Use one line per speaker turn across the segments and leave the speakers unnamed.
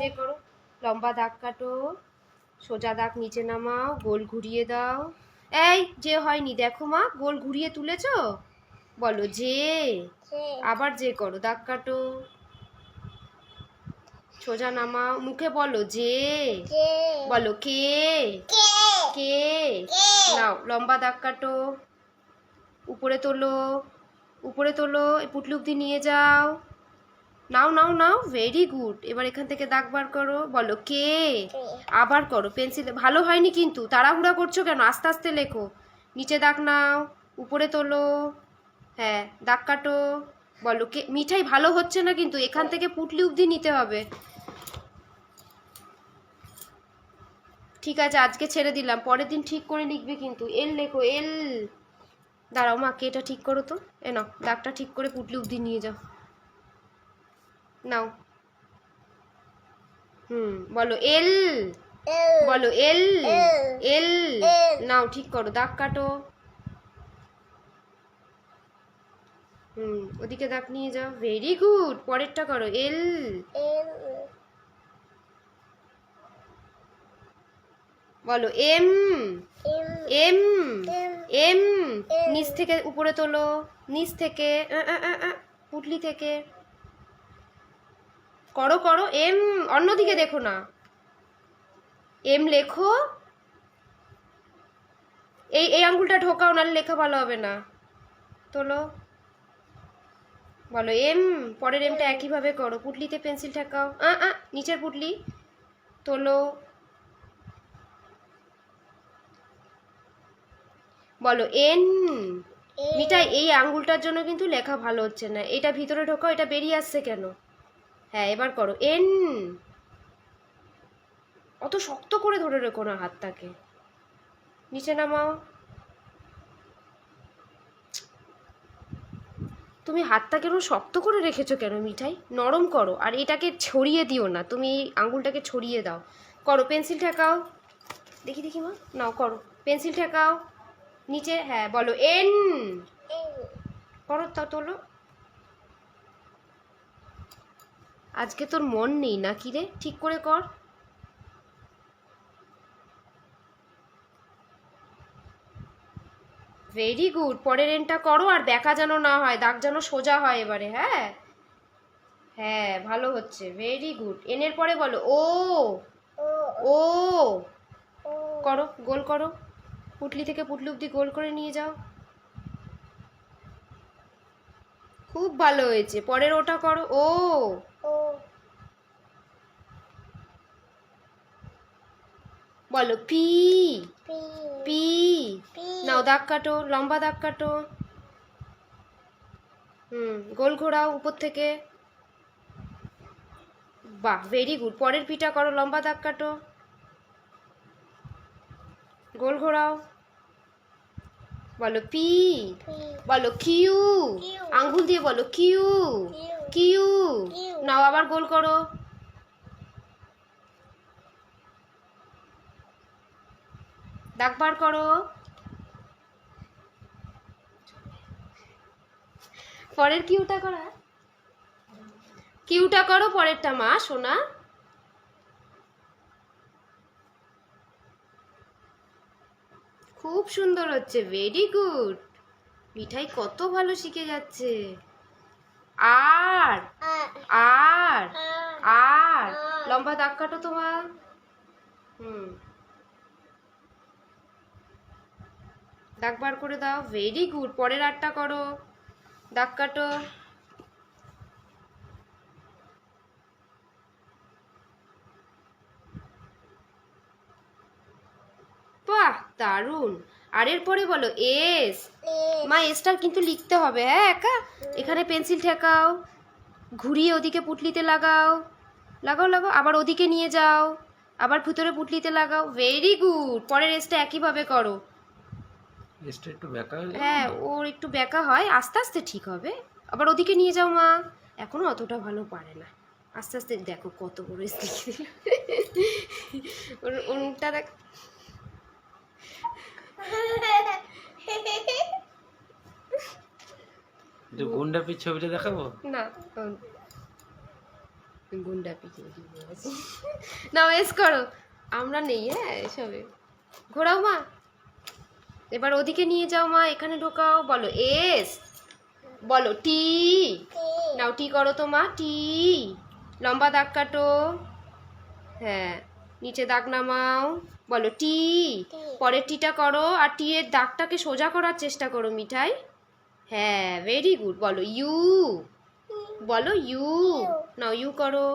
যে করো, লম্বা দাগ কাটো, সোজা দাগ নিচে নামাও, গোল ঘুরিয়ে দাও। এই যে হয়নি, দেখো মা, গোল ঘুরিয়ে তুলেছো, বলো যে। আবার যে করো, দাগ কাটো, সোজা নামাও, মুখে বলো যে, বলো কে, কে। নাও লম্বা দাগ কাটো, উপরে তোলো, উপরে তোলো, পুটলি অব্দি নিয়ে যাও। নাও নাও নাও, ভেরি গুড। এবার এখান থেকে দাগ বার করো, বলো কে। আবার করো, পেন্সিল ভালো হয়নি কিন্তু, তাড়াহুড়া করছো কেন, আস্তে আস্তে লেখো। নিচে দাগ নাও, উপরে তোলো, হ্যাঁ দাগ কাটো, বলো কে। মিঠাই ভালো হচ্ছে না কিন্তু, এখান থেকে পুটলি অব্দি নিতে হবে। ঠিক আছে, আজকে ছেড়ে দিলাম, পরের দিন ঠিক করে লিখবে কিন্তু। এল লেখো, এল। দাঁড়াও মা, কে এটা ঠিক করো তো। এ নাও, দাগটা ঠিক করে পুটলি অব্দি নিয়ে যাও। নাও, বলো এল, বলো এল, এল। নাও ঠিক করো, দাগ কাটো, ওদিকে দাগ নিয়ে যাও, ভেরি গুড। পরেরটা করো, এল। বলো এম, এম, এম। নিচ থেকে উপরে তোলো, নিচ থেকে, পুটলি থেকে করো করো, এম। অন্যদিকে দেখো না, এম লেখো। এই এই আঙ্গুলটা ঢোকাও, নাহলে লেখা ভালো হবে না। তোলো, বলো এম। পরের এমটা একইভাবে করো, পুটলিতে পেন্সিল ঠেকাও, নিচের পুটলি তোলো, বলো এন। মিঠাই, এই আঙ্গুলটার জন্য কিন্তু লেখা ভালো হচ্ছে না, এটা ভিতরে ঢোকাও, এটা বেরিয়ে আসছে কেন। হ্যাঁ এবার করো, এন। অত শক্ত করে ধরে রেখো না হাতটাকে, নিচে নামাও। তুমি হাতটা কেন শক্ত করে রেখেছো কেন মিঠাই, নরম করো। আর এটাকে ছড়িয়ে দিও না, তুমি এই আঙ্গুলটাকে ছড়িয়ে দাও। করো, পেন্সিল ঠেকাও, দেখি দেখি মা, নাও করো, পেন্সিল ঠেকাও নিচে, হ্যাঁ বলো এন। করো, তা তোলো। আজকে তোর মন নেই না কি রে, ঠিক করে কর। Very good. পরের এনটা করো, আর ব্যাকা যেন না হয়, দাগ যেন সোজা হয় এবারে। হ্যাঁ হ্যাঁ, ভালো হচ্ছে, ভেরি গুড। এনের পরে বলো ও, ও। করো, গোল করো, পুটলি থেকে পুটলি অব্দি গোল করে নিয়ে যাও। খুব ভালো হয়েছে। পরের ওটা করো, ও। বলো পি, পি। নাও দাগ কাটো, লম্বা দাগ কাটো, গোল ঘোরাও উপর থেকে। বাহ, ভেরি গুড। পরের পিটা করো, লম্বা দাগ কাটো, গোল ঘোরাও, বলো পি। বলো কিউ, আঙ্গুল দিয়ে বলো কিউ, কিউ। নাও আবার গোল করো, দাগ বার করো। পরের কিউটা করা, কিউটা করো পরেরটা মা, সোনা। খুব সুন্দর হচ্ছে, ভেরি গুড। মিঠাই কত ভালো শিখে যাচ্ছে। আর আর আর লম্বা দাগ কাটো তোমার, দাগ বার করে দাও, ভেরি গুড। পরের আরটা করো, দাগ কাটো, বাহ দারুণ। আর এর পরে বলো এস। মা, এসটা কিন্তু লিখতে হবে, হ্যাঁ একা। এখানে পেন্সিল ঠেকাও, ঘুরিয়ে ওদিকে পুটলিতে লাগাও, লাগাও লাগাও, আবার ওদিকে নিয়ে যাও, আবার ভিতরে পুটলিতে লাগাও, ভেরি গুড। পরের এসটা একইভাবে করো।
এসটা একটু বেঁকা হয়ে,
হ্যাঁ ওর একটু বেঁকা হয়, আস্তে আস্তে ঠিক হবে। আবার ওদিকে নিয়ে যাও মা, এখনো অতটা ভালো পারে না, আস্তে আস্তে। দেখো কত বড় এস লিখে দিল। ওর মুখটা দেখ।
যে গুন্ডাপির ছবিটা দেখাবো
না, গুন্ডা পিছিয়ে দিয়ে গেছে। নাও এস করো, আমরা নেই হ্যাঁ এসবে। ঘোরাও মা, এবার ওদিকে নিয়ে যাও মা, এখানে ঢোকাও। বলো এস, বলো টি। নাও টি করো তো মা, টি। লম্বা দাগ কাটো, হ্যাঁ নিচে দাগ নামাও। বলো টি, পরের টিটা করো আর টি এর দাগটাকে সোজা করার চেষ্টা করো মিঠাই। হ্যাঁ ভেরি গুড। বলো ইউ, বলো ইউ। নাও ইউ করো।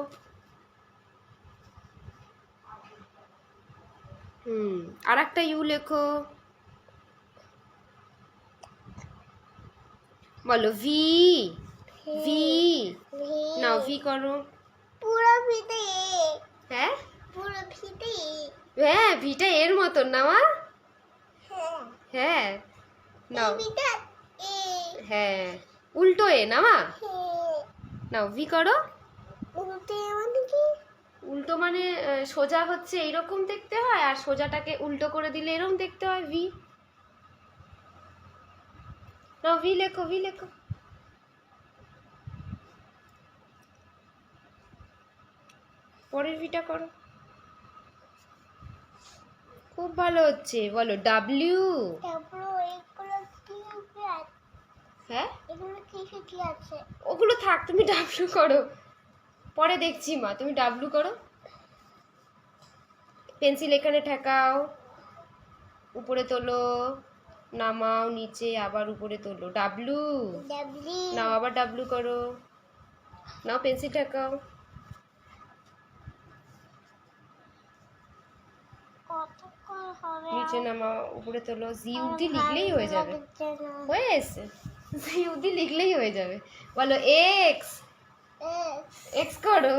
আর একটা ইউ লেখো। বলো ভি, ভি। নাও ভি করো।
পুরো ভিতে,
হ্যাঁ
পুরো ভিতে,
হ্যাঁ ভিটা এর মতন না মা?
হ্যাঁ
হ্যাঁ নাও,
ভিটা এ,
হ্যাঁ উল্টো এ না মা? নাও ভি করো।
উল্টে মানে কি?
উল্টো মানে সোজা হচ্ছে এইরকম দেখতে হয়, আর সোজাটাকে উল্টো করে দিলে এরকম দেখতে হয়, ভি। নাও ভি লেখো, ভি লেখো। পরের ভিটা করো, খুব ভালো হচ্ছে। বলো ডাব্লিউ।
তারপরে এগুলো কি আছে?
হ্যাঁ
এগুলো কিসে কি আছে?
ওগুলো থাক, তুমি ডাব্লু করো, পরে দেখছি মা। তুমি ডাব্লু করো। পেন্সিল এখানে ঠেকাও, উপরে তোলো, নামাও, নিচে আবার উপরে তোলো। ডাব্লু।
ডাব্লিউ।
নাও আবার ডাব্লু করো। নাও পেন্সিল ঠেকাও,
কতক্ষণ হবে?
নিচে নামাও, উপরে তোলো। জি অব্দি লিখলেই হয়ে যাবে। হয়ে এসে, জি অব্দি লিখলেই হয়ে যাবে। বলো এক্স, এক্স করো।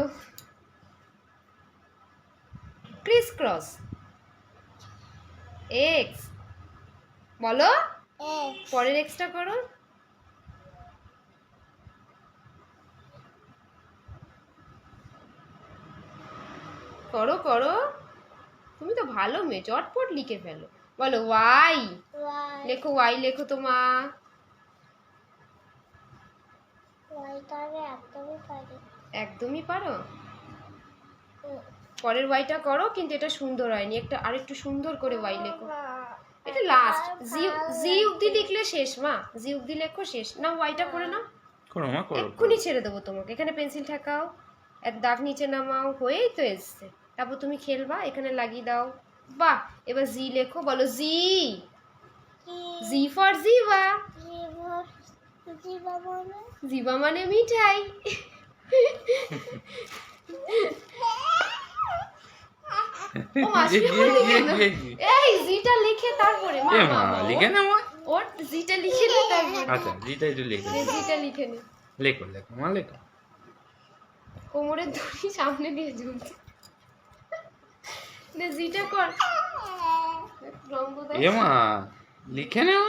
Chris cross, x. বলো পরের এক্সটা করো। করো করো, তুমি তো ভালো মেয়ে, চটপট লিখে ফেলো। বলো ওয়াই, লেখো ওয়াই লেখো তো মা। একদমই পারো? পরের ওয়াইটা করো, কিন্তু এটা সুন্দর হয়নি, একটা আরেকটু সুন্দর করে ওয়াই লেখো। এটা লাস্ট, জি, জি অব্দি লিখলে শেষ মা, জি অব্দি লেখো শেষ। না ওয়াইটা করে নাও,
করো মা করো।
এক্ষুনি ছেড়ে দেবো তোমাকে। এখানে পেন্সিল ঠেকাও, এক দাগ নিচে নামাও, হয়েই তো এসছে। তারপর তুমি খেলবা, এখানে লাগিয়ে দাও। বাহ, এবার জি লেখো। বলো জি, জি ফর জিভা। জিভা মানে মিঠাই। ও মা, শুয়ে পড়লি কেন? এই জিটা লিখে তারপরে মা, মা, মা,
লিখে না মা।
ওর জিটা লিখে নে তারপরে।
আচ্ছা জিটা একটু লিখে
নে, জিটা লিখে নে।
লেখো লেখো মা লেখো।
কোমরের দড়ি সামনে দিয়ে ঝুলছে। নে জিটা কর। রঙ্গ দাও।
এ মা লিখে নাও।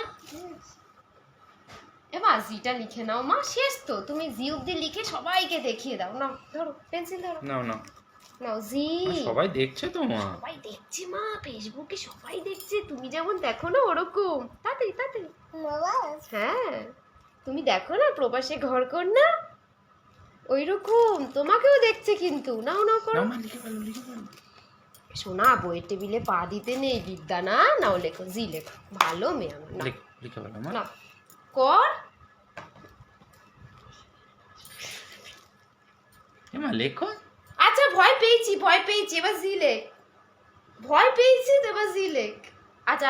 এবার জিটা লিখে নাও মা, শেষ তো। তুমি জি অব্দি লিখে সবাইকে দেখিয়ে দাও। নাও ধরো পেন্সিল ধরো।
নাও নাও
নাও জি।
সবাই দেখছে তো মা।
সবাই দেখছে মা, ফেসবুকে সবাই দেখছে। তুমি যেমন দেখো না ওরকম। তাড়াতাড়ি তাড়াতাড়ি। হ্যাঁ তুমি দেখো না প্রবাসে ঘর কর না, ওই রকম তোমাকেও দেখছে কিন্তু। নাও নাও করো।
নাও মা লিখে ফেলো লিখে ফেলো।
শোনা, বইয়ের টেবিলে পা দিতে নেই বিদ্যা না। নাও লেখো, জি লেখো, ভালো মেয়ে আমার। নাও
লিখে লিখে ফেলো মা।
নাও কর।
এ মা লেখো।
আচ্ছা ভয় পেয়েছি, ভয় পেয়েছি, এবার জি লেখ। ভয় পেয়েছি তো, এবার জি লেখ। আচ্ছা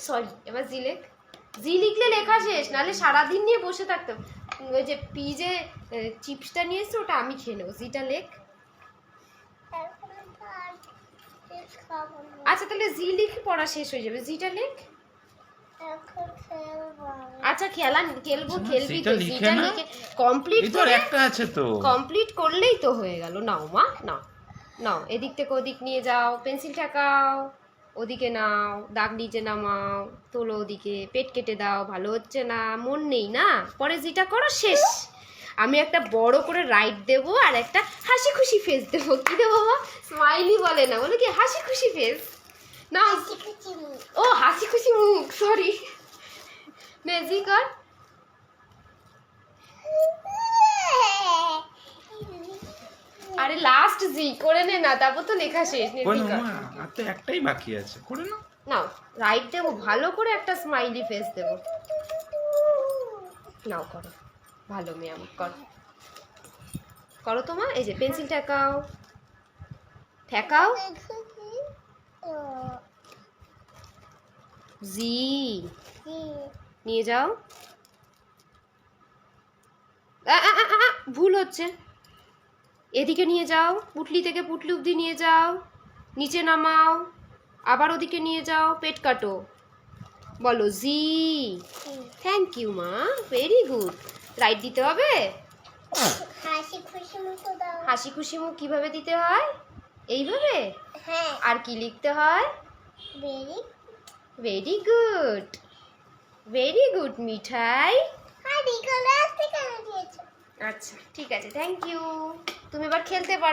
সরি, এবার জি লেখ। জি লিখলে লেখা শেষ, নাহলে সারাদিন নিয়ে বসে থাকতাম। ওই যে পিজে চিপসটা নিয়ে এসছে, ওটা আমি খেয়ে নেবো। জিটা লেখ। আচ্ছা তাহলে জি লিখে পড়া শেষ হয়ে যাবে, জিটা লেখ। আচ্ছা খেলবো, খেলবি তো। জিটা লিখে কমপ্লিট করে,
একটা আছে তো,
কমপ্লিট করলেই তো হয়ে গেল। নাও মা নাও, নাও এদিক থেকে ওদিক নিয়ে যাও, পেন্সিল ঠেকাও, ওদিকে নাও, দাগ নিচে নামাও, তোলো ওদিকে, পেট কেটে দাও। ভালো হচ্ছে না, মন নেই না, পরে যেটা করো শেষ। আমি একটা বড় করে রাইট দেবো আর একটা হাসি খুশি ফেস দেবো। কি দেবো বাবা? স্মাইলি বলে না, বলে কি হাসি খুশি ফেস। না ও হাসি খুশি মুখ, সরি। জি কর। আরে লাস্ট জি করে নে না, তারপর তো লেখা শেষ।
ওই
নির্বিকার
মামা আর তো একটাই বাকি আছে, করে না?
নাও রাইট দেবো, ভালো করে একটা স্মাইলি ফেস দেবো। নাও করো, ভালো মেয়ে আমার, করো করো তোমা। এই যে পেন্সিল ঠেকাও, ঠেকাও। জি নিয়ে যাও। ভুল হচ্ছে, এদিকে নিয়ে যাও, পুটলি থেকে পুটলি অবধি নিয়ে যাও, নিচে নামাও, আবার ওদিকে নিয়ে যাও, পেট কাটো, বলো জি। থ্যাংক ইউ মা, ভেরি গুড। রাইট দিতে হবে।
হাসি খুশি মুখ দাও।
হাসি খুশি মুখ কিভাবে দিতে হয়? এইভাবে।
হ্যাঁ,
আর কি লিখতে হয়?
বেরি
ভেরি গুড, ভেরি গুড মিঠাই।
আর এই কালার থেকে কেন দিয়েছো?
আচ্ছা ঠিক আছে, থ্যাংক ইউ। তুমি এবার খেলতে পারো।